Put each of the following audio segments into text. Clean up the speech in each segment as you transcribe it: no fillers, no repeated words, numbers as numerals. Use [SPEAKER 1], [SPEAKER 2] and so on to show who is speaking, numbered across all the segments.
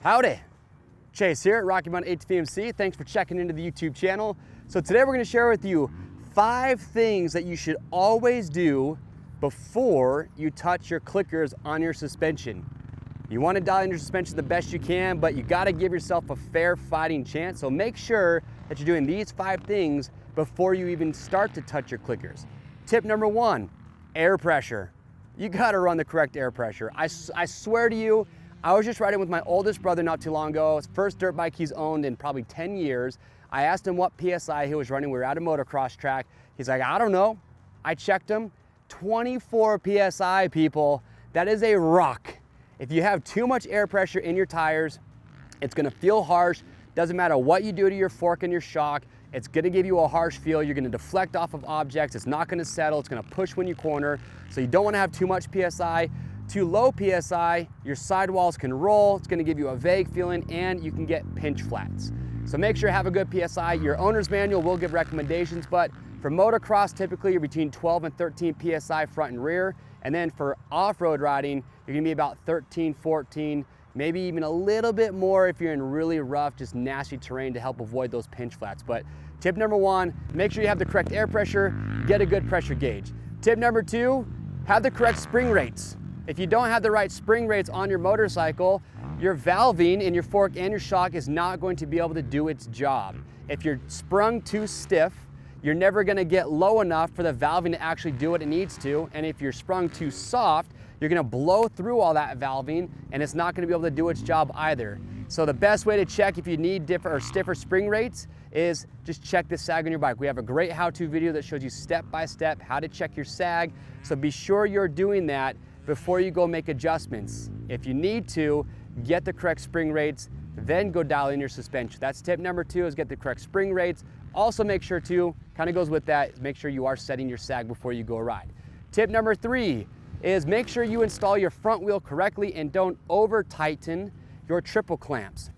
[SPEAKER 1] Howdy, Chase here at Rocky Mountain ATV. Thanks for checking into the YouTube channel. So today we're going to share with you 5 things that you should always do before you touch your clickers on your suspension. You want to dial in your suspension the best you can, but you got to give yourself a fair fighting chance. So make sure that you're doing these 5 things before you even start to touch your clickers. Tip number 1, air pressure. You got to run the correct air pressure. I swear to you, I was just riding with my oldest brother not too long ago. His first dirt bike he's owned in probably 10 years. I asked him what PSI he was running. We were at a motocross track. He's like, I don't know. I checked him. 24 PSI, people. That is a rock. If you have too much air pressure in your tires, it's gonna feel harsh. Doesn't matter what you do to your fork and your shock, it's gonna give you a harsh feel. You're gonna deflect off of objects. It's not gonna settle. It's gonna push when you corner. So you don't wanna have too much PSI. Too low PSI, your sidewalls can roll. It's gonna give you a vague feeling and you can get pinch flats. So make sure you have a good PSI. Your owner's manual will give recommendations, but for motocross, typically you're between 12 and 13 PSI front and rear. And then for off-road riding, you're gonna be about 13, 14, maybe even a little bit more if you're in really rough, just nasty terrain to help avoid those pinch flats. But tip number 1, make sure you have the correct air pressure, get a good pressure gauge. Tip number 2, have the correct spring rates. If you don't have the right spring rates on your motorcycle, your valving in your fork and your shock is not going to be able to do its job. If you're sprung too stiff, you're never gonna get low enough for the valving to actually do what it needs to. And if you're sprung too soft, you're gonna blow through all that valving and it's not gonna be able to do its job either. So the best way to check if you need different or stiffer spring rates is just check the sag on your bike. We have a great how-to video that shows you step by step how to check your sag. So be sure you're doing that before you go make adjustments. If you need to, get the correct spring rates, then go dial in your suspension. That's tip number 2, is get the correct spring rates. Also make sure to, kind of goes with that, make sure you are setting your sag before you go ride. Tip number 3 is make sure you install your front wheel correctly and don't over tighten your triple clamps.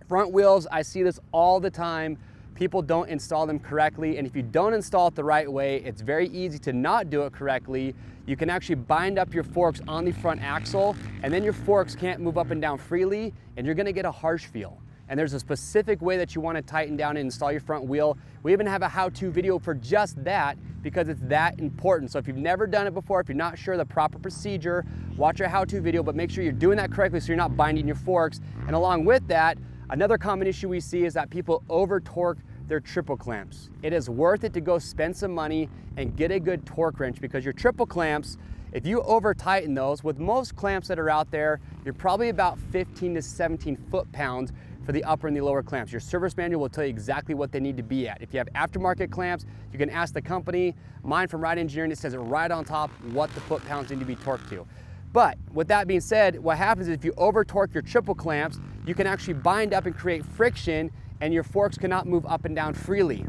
[SPEAKER 1] Front wheels, I see this all the time. People don't install them correctly, and if you don't install it the right way, it's very easy to not do it correctly. You can actually bind up your forks on the front axle, and then your forks can't move up and down freely, and you're gonna get a harsh feel. And there's a specific way that you wanna tighten down and install your front wheel. We even have a how-to video for just that because it's that important. So if you've never done it before, if you're not sure the proper procedure, watch our how-to video, but make sure you're doing that correctly so you're not binding your forks. And along with that, another common issue we see is that people over torque their triple clamps. It is worth it to go spend some money and get a good torque wrench because your triple clamps, if you over tighten those, with most clamps that are out there, you're probably about 15 to 17 foot-pounds for the upper and the lower clamps. Your service manual will tell you exactly what they need to be at. If you have aftermarket clamps, you can ask the company. Mine from Ride Engineering, it says it right on top what the foot-pounds need to be torqued to. But with that being said, what happens is if you over torque your triple clamps, you can actually bind up and create friction and your forks cannot move up and down freely.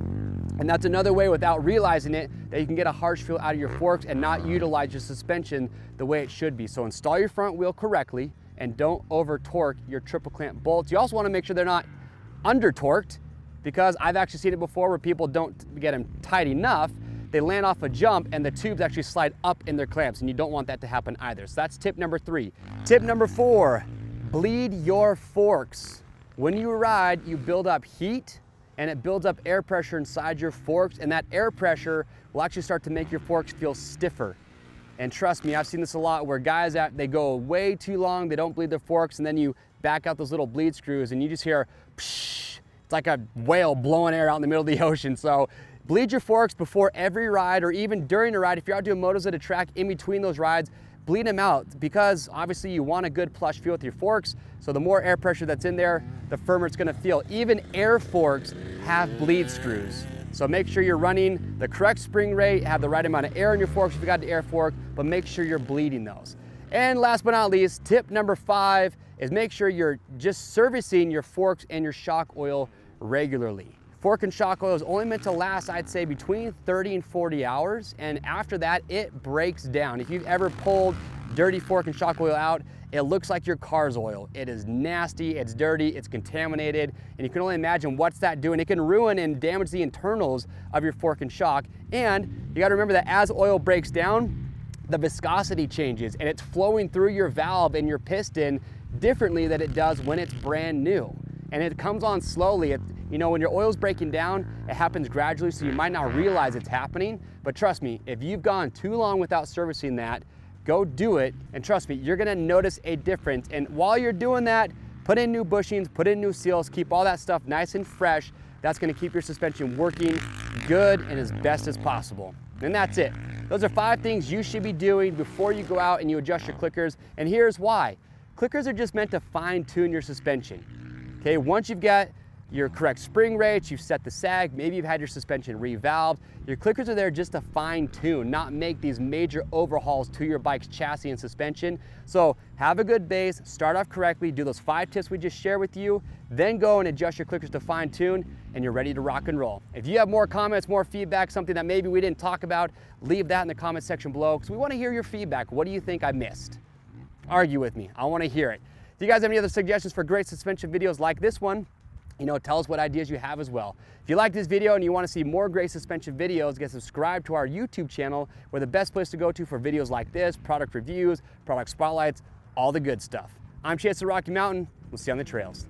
[SPEAKER 1] And that's another way, without realizing it, that you can get a harsh feel out of your forks and not utilize your suspension the way it should be. So install your front wheel correctly and don't over torque your triple clamp bolts. You also wanna make sure they're not under torqued, because I've actually seen it before where people don't get them tight enough, they land off a jump and the tubes actually slide up in their clamps, and you don't want that to happen either. So that's tip number 3. Tip number 4, bleed your forks. When you ride, you build up heat and it builds up air pressure inside your forks, and that air pressure will actually start to make your forks feel stiffer. And trust me, I've seen this a lot where guys, they go way too long, they don't bleed their forks, and then you back out those little bleed screws and you just hear psh. It's like a whale blowing air out in the middle of the ocean. So bleed your forks before every ride, or even during a ride. If you're out doing motos at a track in between those rides, bleed them out, because obviously you want a good plush feel with your forks. So the more air pressure that's in there, the firmer it's gonna feel. Even air forks have bleed screws. So make sure you're running the correct spring rate, have the right amount of air in your forks if you got the air fork, but make sure you're bleeding those. And last but not least, tip number 5 is make sure you're just servicing your forks and your shock oil regularly. Fork and shock oil is only meant to last, I'd say, between 30 and 40 hours. And after that, it breaks down. If you've ever pulled dirty fork and shock oil out, it looks like your car's oil. It is nasty, it's dirty, it's contaminated, and you can only imagine what's that doing. It can ruin and damage the internals of your fork and shock. And you gotta remember that as oil breaks down, the viscosity changes and it's flowing through your valve and your piston, differently than it does when it's brand new. And it comes on slowly. You know, when your oil's breaking down, it happens gradually, so you might not realize it's happening. But trust me, if you've gone too long without servicing that, go do it, and trust me, you're gonna notice a difference. And while you're doing that, put in new bushings, put in new seals, keep all that stuff nice and fresh. That's gonna keep your suspension working good and as best as possible. And that's it. Those are 5 things you should be doing before you go out and you adjust your clickers. And here's why. Clickers are just meant to fine tune your suspension. Okay, once you've got your correct spring rates, you've set the sag, maybe you've had your suspension revalved, your clickers are there just to fine tune, not make these major overhauls to your bike's chassis and suspension. So have a good base, start off correctly, do those 5 tips we just shared with you, then go and adjust your clickers to fine tune, and you're ready to rock and roll. If you have more comments, more feedback, something that maybe we didn't talk about, leave that in the comment section below, because we want to hear your feedback. What do you think I missed? Argue with me, I want to hear it. If you guys have any other suggestions for great suspension videos like this one, you know, tell us what ideas you have as well. If you like this video and you want to see more great suspension videos, get subscribed to our YouTube channel. We're the best place to go to for videos like this, product reviews, product spotlights, all the good stuff. I'm Chase the Rocky Mountain. We'll see you on the trails.